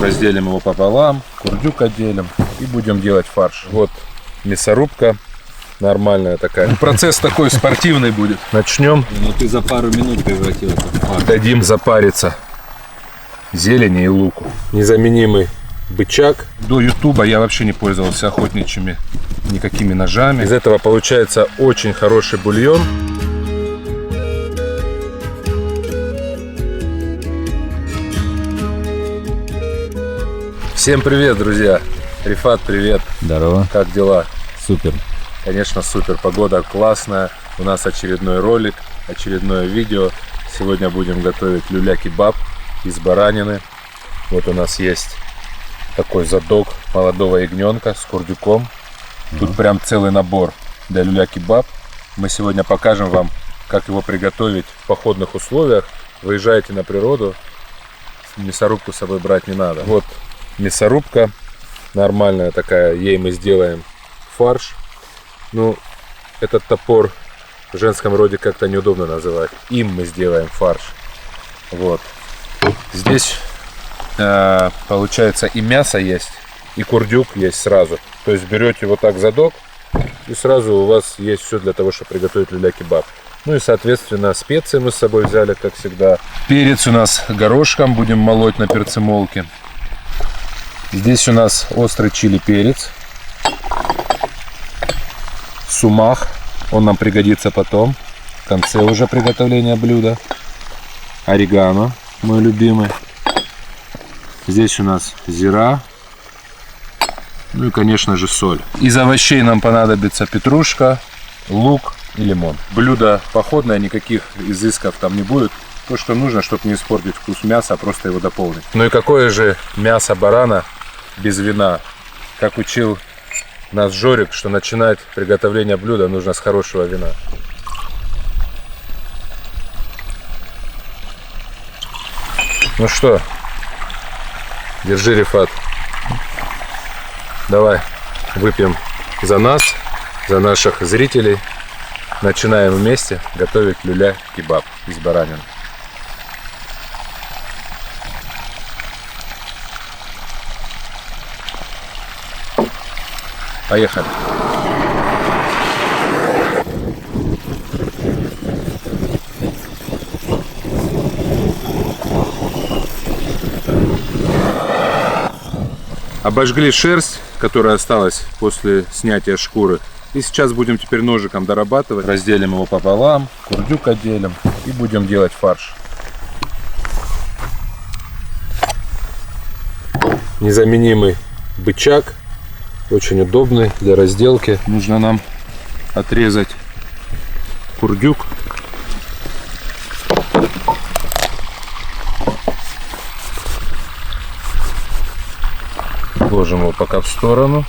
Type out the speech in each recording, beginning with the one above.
разделим его пополам, курдюк отделим и будем делать фарш. Вот мясорубка нормальная такая. Процесс такой спортивный будет. Начнем. Ну ты за пару минут превратил это в фарш. Дадим запариться зелени и луку. Незаменимый бычак. До ютуба я вообще не пользовался охотничьими никакими ножами. Из этого получается очень хороший бульон. Всем привет, друзья! Рифат, привет! Здорово. Как дела? Супер. Конечно, супер. Погода классная. У нас очередной ролик, очередное видео. Сегодня будем готовить люля-кебаб из баранины. Вот у нас есть такой задок молодого ягненка с курдюком. Тут прям целый набор для люля-кебаб. Мы сегодня покажем вам, как его приготовить в походных условиях. Выезжаете на природу, мясорубку с собой брать не надо. Вот мясорубка нормальная такая, ей мы сделаем фарш. Ну, этот топор в женском роде как-то неудобно называть. Им мы сделаем фарш. Вот. Здесь получается и мясо есть, и курдюк есть сразу. То есть берете вот так задок, и сразу у вас есть все для того, чтобы приготовить люля-кебаб. Ну и соответственно специи мы с собой взяли, как всегда. Перец у нас горошком будем молоть на перцемолке. Здесь у нас острый чили перец. Сумах, он нам пригодится потом, в конце уже приготовления блюда. Орегано, мой любимый. Здесь у нас зира. Ну и, конечно же, соль. Из овощей нам понадобится петрушка, лук и лимон. Блюдо походное, никаких изысков там не будет. То, что нужно, чтобы не испортить вкус мяса, просто его дополнить. Ну и какое же мясо барана без вина? Как учил нас Жорик, что начинать приготовление блюда нужно с хорошего вина. Ну что, держи, Рифат. Давай выпьем за нас, за наших зрителей. Начинаем вместе готовить люля-кебаб из баранины. Поехали. Обожгли шерсть, которая осталась после снятия шкуры. И сейчас будем теперь ножиком дорабатывать. Разделим его пополам, курдюк отделим и будем делать фарш. Незаменимый бычак. Очень удобный для разделки. Нужно нам отрезать курдюк. Ложим его пока в сторону.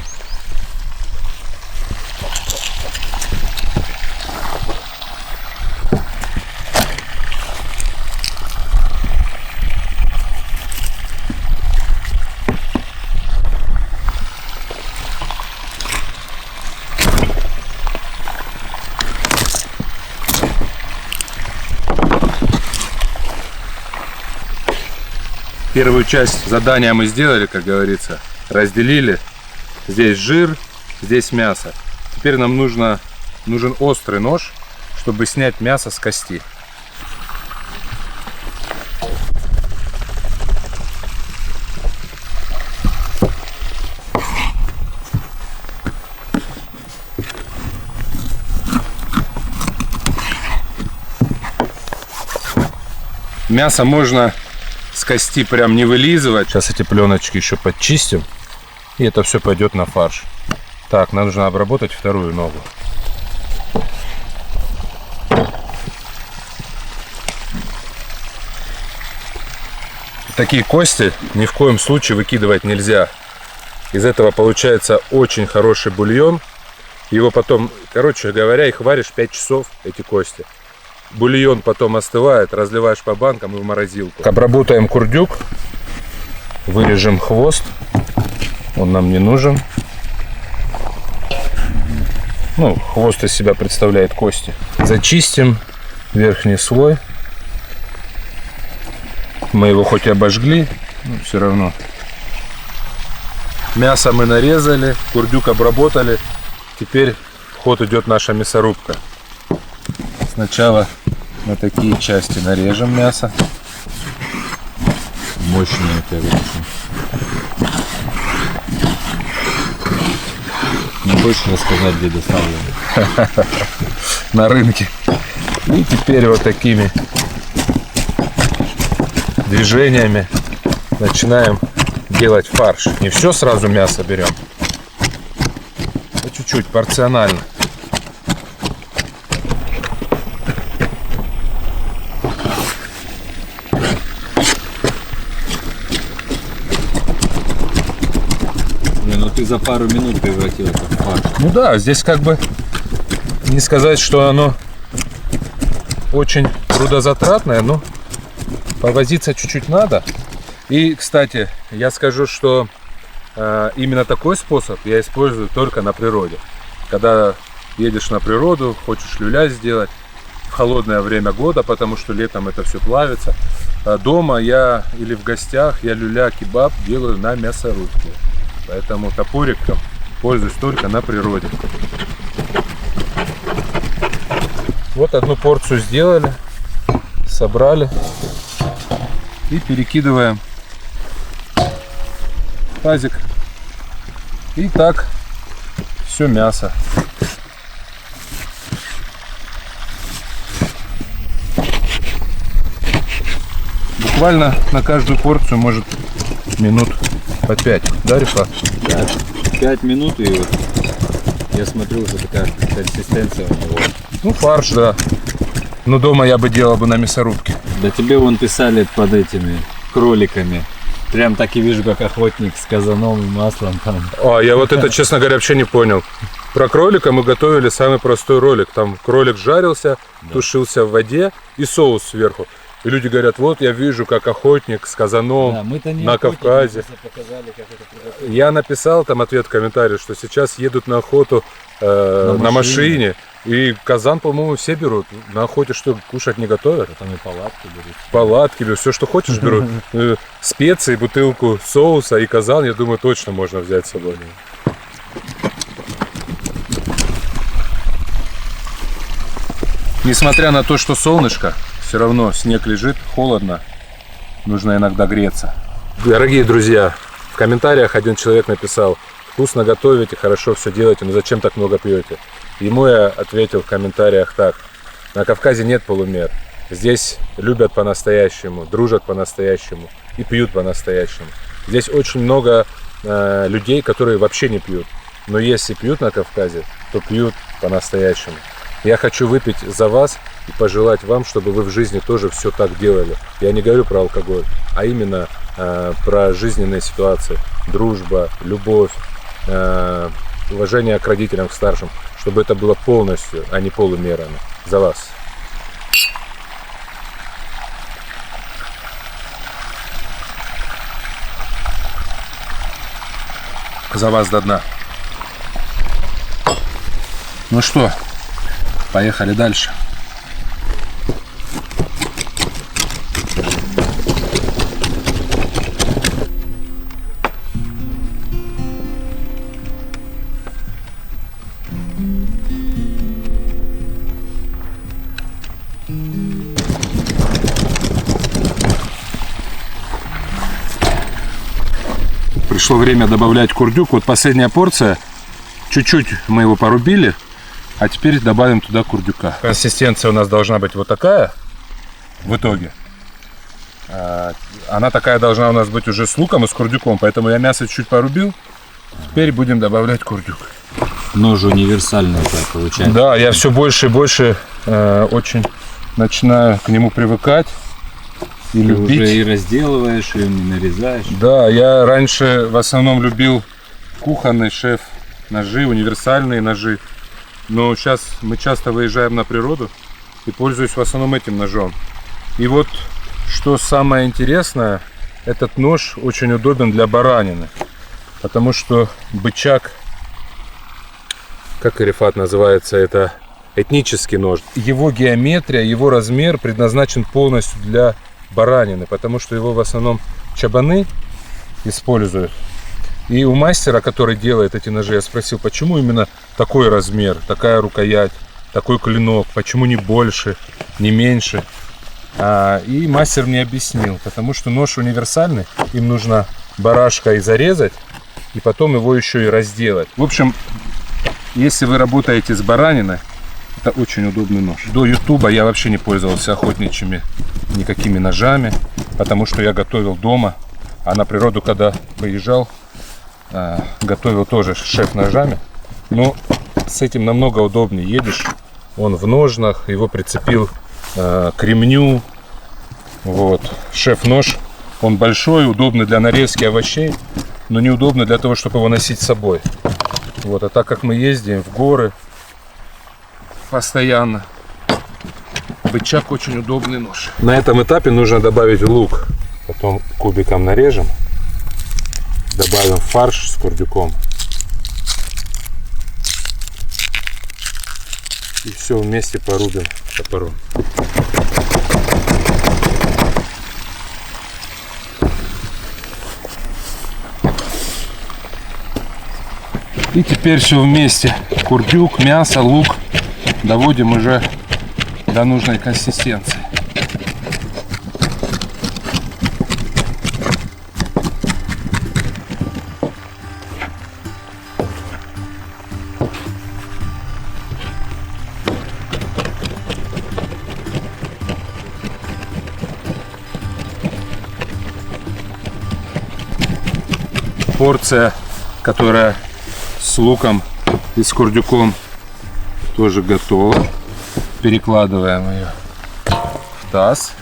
Первую часть задания мы сделали, как говорится. Разделили. Здесь жир, здесь мясо. Теперь нам нужен острый нож, чтобы снять мясо с кости. Мясо можно с кости прям не вылизывать. Сейчас эти пленочки еще подчистим. И это все пойдет на фарш. Так, нам нужно обработать вторую ногу. Такие кости ни в коем случае выкидывать нельзя. Из этого получается очень хороший бульон. Его потом, короче говоря, их варишь 5 часов, эти кости. Бульон потом остывает, разливаешь по банкам и в морозилку. Обработаем курдюк, вырежем хвост, он нам не нужен. Ну, хвост из себя представляет кости. Зачистим верхний слой. Мы его хоть и обожгли, но все равно Мясо мы нарезали, курдюк обработали. Теперь в ход идет наша мясорубка. Сначала на такие части нарежем мясо. Мощные, короче. Не хочешь рассказать, где доставлено? На рынке. И теперь вот такими движениями начинаем делать фарш. Не все сразу мясо берем, а чуть-чуть, порционально. Не, ну ты за пару минут превратил это в фарш. Ну да, здесь как бы не сказать, что оно очень трудозатратное, но повозиться чуть-чуть надо. И, кстати, я скажу, что именно такой способ я использую только на природе. Когда едешь на природу, хочешь люля сделать в холодное время года, потому что летом это все плавится. Дома я или в гостях я люля-кебаб делаю на мясорубке. Поэтому топориком пользуюсь только на природе. Вот одну порцию сделали, собрали и перекидываем в тазик. И так все мясо. Буквально на каждую порцию может минут по 5. Да, Рифат? Да, 5 минут и вот я смотрю, уже такая консистенция у него. Ну, фарш, да. Но дома я бы делал бы на мясорубке. Да тебе вон писали под этими кроликами. Прям так и вижу, как охотник с казаном и маслом там. Я вот это, честно говоря, вообще не понял. Про кролика мы готовили самый простой ролик. Там кролик жарился, тушился в воде и соус сверху. И люди говорят, вот я вижу, как охотник с казаном на Кавказе. Показали, как это приготовить. Я написал там ответ в комментарии, что сейчас едут на охоту на машине. И казан, по-моему, все берут. На охоте что, кушать не готовят? Там и палатки берут. Палатки берут, все, что хочешь, берут. Специи, бутылку соуса и казан, я думаю, точно можно взять с собой. Несмотря на то, что солнышко, все равно снег лежит, холодно, нужно иногда греться. Дорогие друзья, в комментариях один человек написал: вкусно готовите, хорошо все делаете, но зачем так много пьете? Ему я ответил в комментариях так: на Кавказе нет полумер, здесь любят по-настоящему, дружат по-настоящему и пьют по-настоящему. Здесь очень много людей, которые вообще не пьют, но если пьют на Кавказе, то пьют по-настоящему. Я хочу выпить за вас и пожелать вам, чтобы вы в жизни тоже все так делали. Я не говорю про алкоголь, а именно про жизненные ситуации. Дружба, любовь, уважение к родителям, к старшим. Чтобы это было полностью, а не полумерами. За вас. За вас до дна. Ну что, поехали дальше. Пришло время добавлять курдюк. Вот последняя порция. Чуть-чуть мы его порубили. А теперь добавим туда курдюка. Консистенция у нас должна быть вот такая. В итоге. Она такая должна у нас быть уже с луком и с курдюком. Поэтому я мясо чуть порубил. Теперь будем добавлять курдюк. Нож универсальный, так получается. Да, я все больше и больше очень начинаю к нему привыкать. И Ты любить. уже и разделываешь, и нарезаешь. Да, я раньше в основном любил кухонный шеф-ножи, универсальные ножи. Но сейчас мы часто выезжаем на природу и пользуюсь в основном этим ножом. И вот что самое интересное, этот нож очень удобен для баранины. Потому что бычак, как Рифат называется, это этнический нож. Его геометрия, его размер предназначен полностью для баранины, потому что его в основном чабаны используют. И у мастера, который делает эти ножи, я спросил, почему именно такой размер, такая рукоять, такой клинок, почему не больше, не меньше. И мастер мне объяснил, потому что нож универсальный, им нужно барашка и зарезать, и потом его еще и разделать. В общем, если вы работаете с бараниной, это очень удобный нож. До ютуба я вообще не пользовался охотничьими никакими ножами, потому что я готовил дома, а на природу, когда выезжал, готовил тоже шеф-ножами. Но с этим намного удобнее. Едешь, он в ножнах, его прицепил к ремню. Вот. Шеф-нож, он большой, удобный для нарезки овощей, но неудобно для того, чтобы его носить с собой. Вот. А так как мы ездим в горы постоянно, бычак очень удобный нож. На этом этапе нужно добавить лук. Потом кубиком нарежем. Добавим фарш с курдюком. И все вместе порубим топором. И теперь все вместе. Курдюк, мясо, лук доводим уже до нужной консистенции. Порция, которая с луком и с курдюком, тоже готова. Перекладываем ее в таз.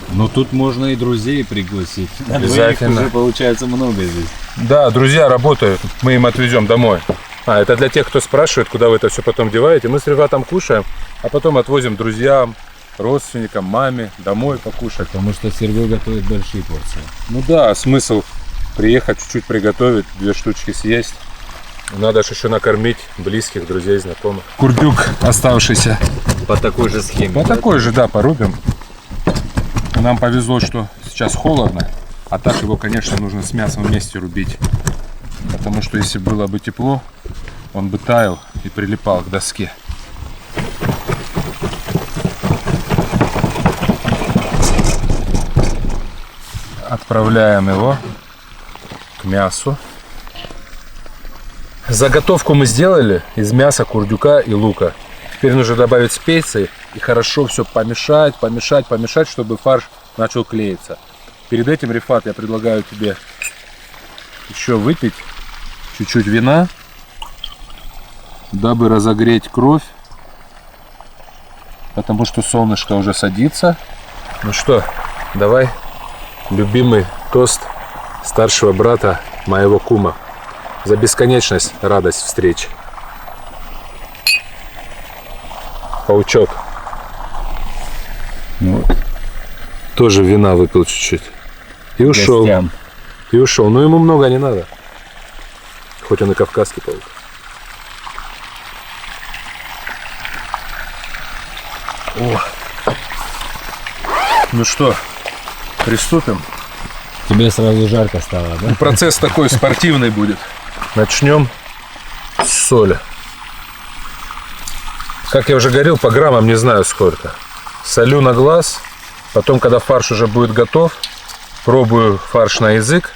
Ну тут можно и друзей пригласить. Обязательно. Уже получается много здесь. Да, друзья работают, мы им отвезем домой. Это для тех, кто спрашивает, куда вы это все потом деваете. Мы с ребятом кушаем, а потом отвозим друзьям, родственникам, маме домой покушать. Потому что Сергей готовит большие порции. Ну да, смысл приехать, чуть-чуть приготовить, 2 штучки съесть. Надо же еще накормить близких, друзей, знакомых. Курдюк оставшийся. По такой же схеме. По такой же, да, порубим. Нам повезло, что сейчас холодно, а так его, конечно, нужно с мясом вместе рубить. Потому что если было бы тепло, он бы таял и прилипал к доске. Отправляем его к мясу. Заготовку мы сделали из мяса, курдюка и лука. Теперь нужно добавить специи и хорошо все помешать, чтобы фарш начал клеиться. Перед этим, Рифат, я предлагаю тебе еще выпить чуть-чуть вина, дабы разогреть кровь, потому что солнышко уже садится. Ну что, давай любимый тост старшего брата моего кума. За бесконечность, радость встреч. Паучок. Вот. Тоже вина выпил чуть-чуть. И ушел. Гостям. И ушел. Но ему много не надо. Хоть он и кавказский паук. О. Ну что, приступим? Тебе сразу жарко стало, да? Процесс такой спортивный будет. Начнем с соли. Как я уже говорил, по граммам не знаю сколько. Солю на глаз. Потом, когда фарш уже будет готов, пробую фарш на язык.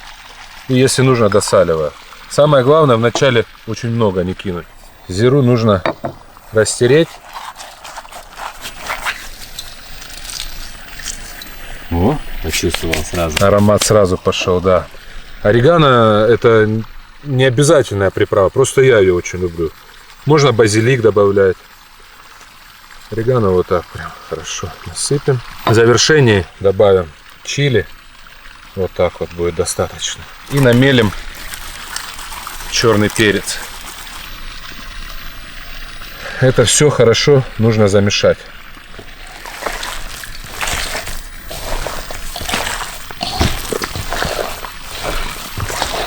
И если нужно, досаливаю. Самое главное, вначале очень много не кинуть. Зиру нужно растереть. О, почувствовал сразу. Аромат сразу пошел, да. Орегано — это не обязательная приправа, просто я ее очень люблю. Можно базилик добавлять. Орегано вот так прям хорошо насыпем. В завершении добавим чили. Вот так вот будет достаточно. И намелим черный перец. Это все хорошо нужно замешать.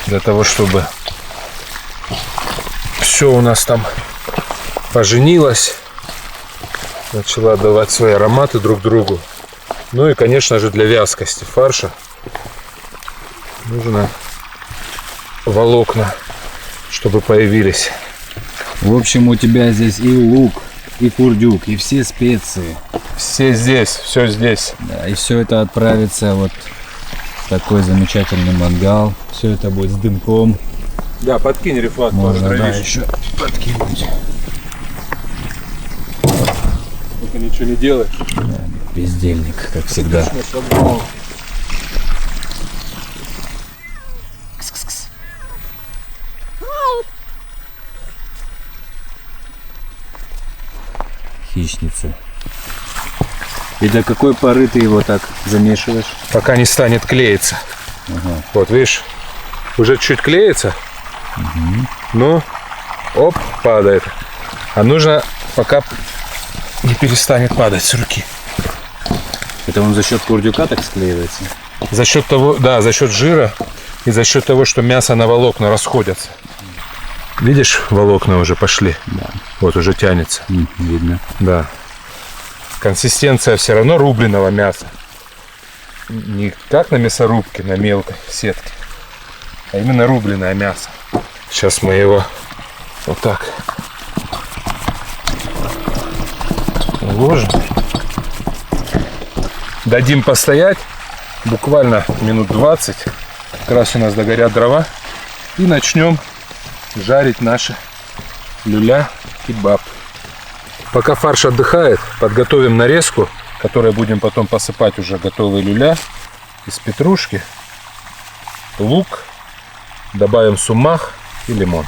Для того, чтобы все у нас там поженилось, начала давать свои ароматы друг другу. Ну и, конечно же, для вязкости фарша нужно волокна, чтобы появились. В общем, у тебя здесь и лук, и курдюк, и все специи. Все здесь, все здесь. Да, и все это отправится вот в такой замечательный мангал. Все это будет с дымком. Да, подкинь, Рифат, Можно, тоже да, дровишек. еще подкинуть. Только ничего не делаешь. Бездельник, как всегда. Хищница. И до какой поры ты его так замешиваешь? Пока не станет клеиться. Ага. Вот, видишь, уже чуть клеится. Ну, оп, падает. А нужно, пока не перестанет падать с руки. Это он за счет курдюка так склеивается? За счет того, да, за счет жира и за счет того, что мясо на волокна расходятся. Видишь, волокна уже пошли. Да. Вот уже тянется. Видно. Да. Консистенция все равно рубленого мяса. Не как на мясорубке, на мелкой сетке, а именно рубленое мясо. Сейчас мы его вот так уложим. Дадим постоять буквально минут 20. Как раз у нас догорят дрова. И начнем жарить наши люля-кебаб. Пока фарш отдыхает, подготовим нарезку, которой будем потом посыпать уже готовые люля из петрушки, лук, добавим сумах и лимон.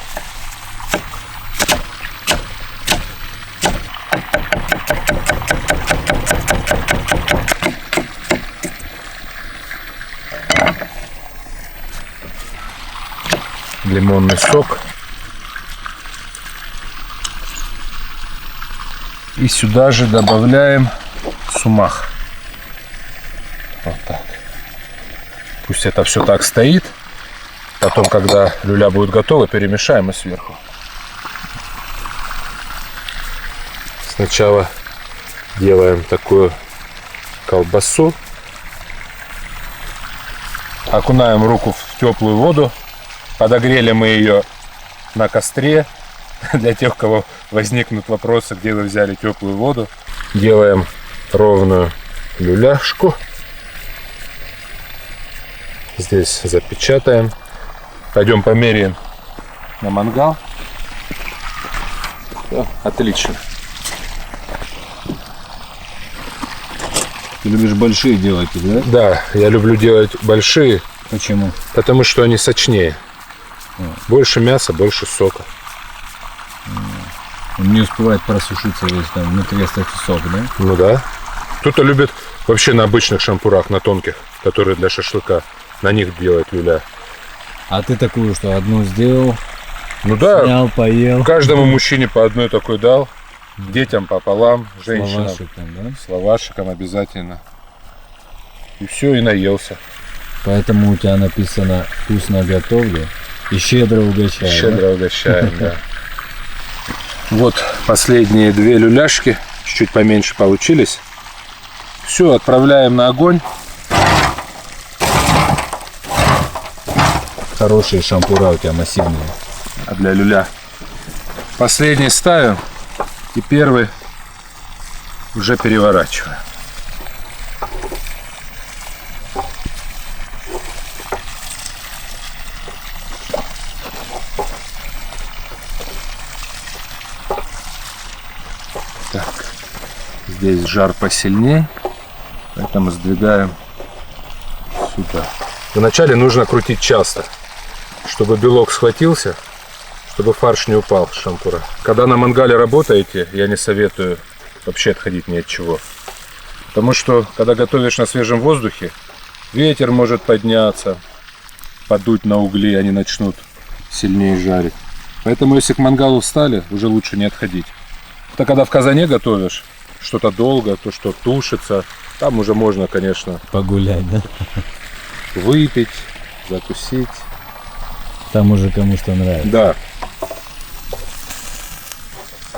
Лимонный сок. И сюда же добавляем сумах. Вот так. Пусть это все так стоит. Потом, когда люля будет готова, перемешаем и сверху. Сначала делаем такую колбасу. Окунаем руку в теплую воду. Подогрели мы ее на костре. Для тех, у кого возникнут вопросы, где вы взяли теплую воду. Делаем ровную люляшку. Здесь запечатаем. Пойдем померяем на мангал. Все, отлично. Ты любишь большие делать, да? Да, я люблю делать большие, Почему? потому что они сочнее. Больше мяса, больше сока. Он не успевает просушиться весь там внутри остается сок, да? Ну да. Кто-то любит вообще на обычных шампурах, на тонких, которые для шашлыка. На них делать люля. А ты такую, что одну сделал, Ну да, снял, поел. каждому мужчине по одной такой дал. Детям пополам, женщинам. Лавашек там, да? С лавашиком обязательно. И все, и наелся. Поэтому у тебя написано «вкусно готовлю» и «щедро угощаю». Щедро угощаем, да. Вот последние две люляшки, чуть-чуть поменьше получились. Все, отправляем на огонь. Хорошие шампура у тебя массивные. А для люля последний ставим. И первый уже переворачиваем. Так, здесь жар посильнее, поэтому сдвигаем сюда. Вначале нужно крутить часто, чтобы белок схватился, чтобы фарш не упал с шампура. Когда на мангале работаете, я не советую вообще отходить ни от чего. Потому что, когда готовишь на свежем воздухе, ветер может подняться, подуть на угли, они начнут сильнее жарить. Поэтому, если к мангалу встали, уже лучше не отходить. Это когда в казане готовишь что-то долго, то, что тушится, там уже можно, конечно, Погулять, да? выпить, закусить. Там уже кому что нравится. Да.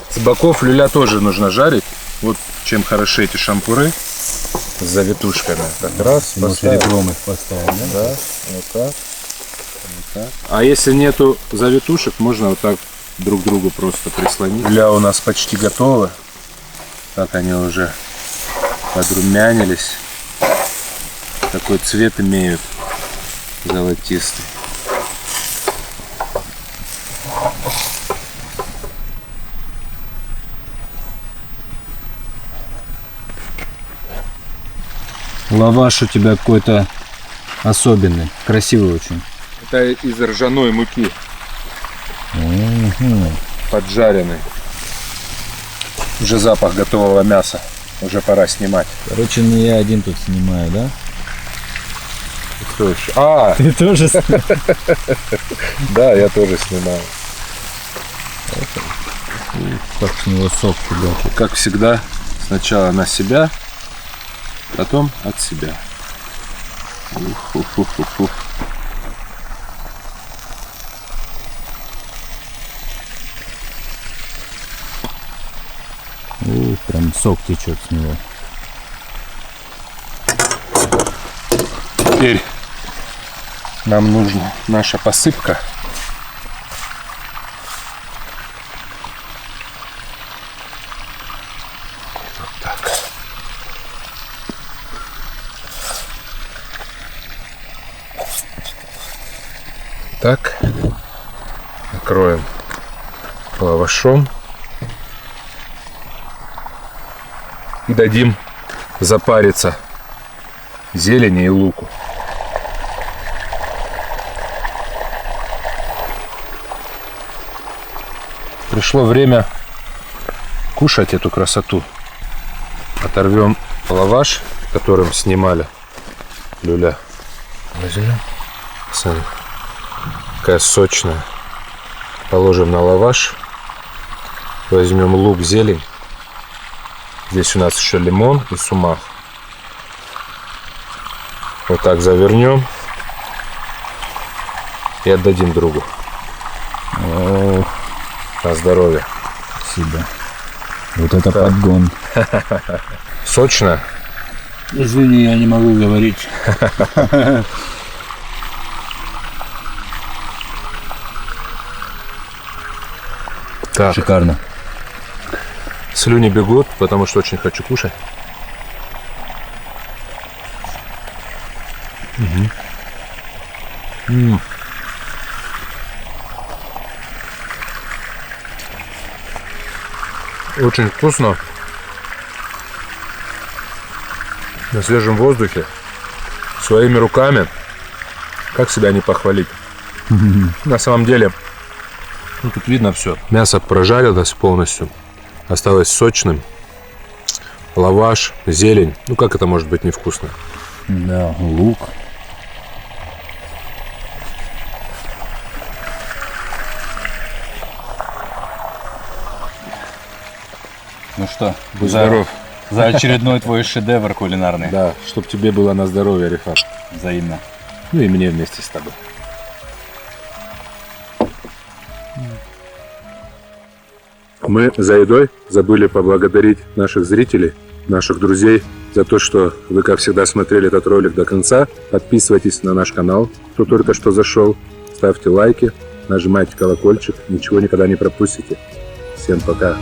С боков люля тоже нужно жарить. Вот чем хороши эти шампуры с завитушками. Так, раз, Ну, поставил. серебром их поставил, да? Да, вот так. А если нету завитушек, можно вот так друг другу просто прислонить. Люля у нас почти готовы. Так они уже подрумянились. Такой цвет имеют золотистый. Лаваш у тебя какой-то особенный, красивый очень. Это из ржаной муки. Поджаренный. Уже запах готового мяса. Уже пора снимать. Короче, не я один тут снимаю, да? Кто еще? А, Ты тоже да, я тоже снимаю. как с него сок фигачит. Как всегда, сначала на себя, потом от себя. Ух. Прям сок течет с него. Теперь нам нужна наша посыпка. Вот так. Так. Накроем лавашом. И дадим запариться зелени и луку. Пришло время кушать эту красоту. Оторвем лаваш, которым снимали люля. Возьмем. Смотри, какая сочная. Положим на лаваш. Возьмем лук, зелень. Здесь у нас еще лимон и сумах. Вот так завернем и отдадим другу. О, На здоровье. спасибо. Вот это подгон. Сочно? Извини, я не могу говорить. Так, Шикарно. слюни бегут, потому что очень хочу кушать. Очень вкусно. На свежем воздухе. Своими руками. Как себя не похвалить? На самом деле, ну, тут видно все. Мясо прожарилось полностью. Осталось сочным. Лаваш, зелень. Ну как это может быть невкусно? Да, лук. Ну что, Будь здоров. За очередной твой шедевр кулинарный. Да, чтоб тебе было на здоровье, Рифат. Взаимно. Ну и мне вместе с тобой. Мы за едой забыли поблагодарить наших зрителей, наших друзей за то, что вы, как всегда, смотрели этот ролик до конца. Подписывайтесь на наш канал, кто только что зашел. Ставьте лайки, нажимайте колокольчик, ничего никогда не пропустите. Всем пока.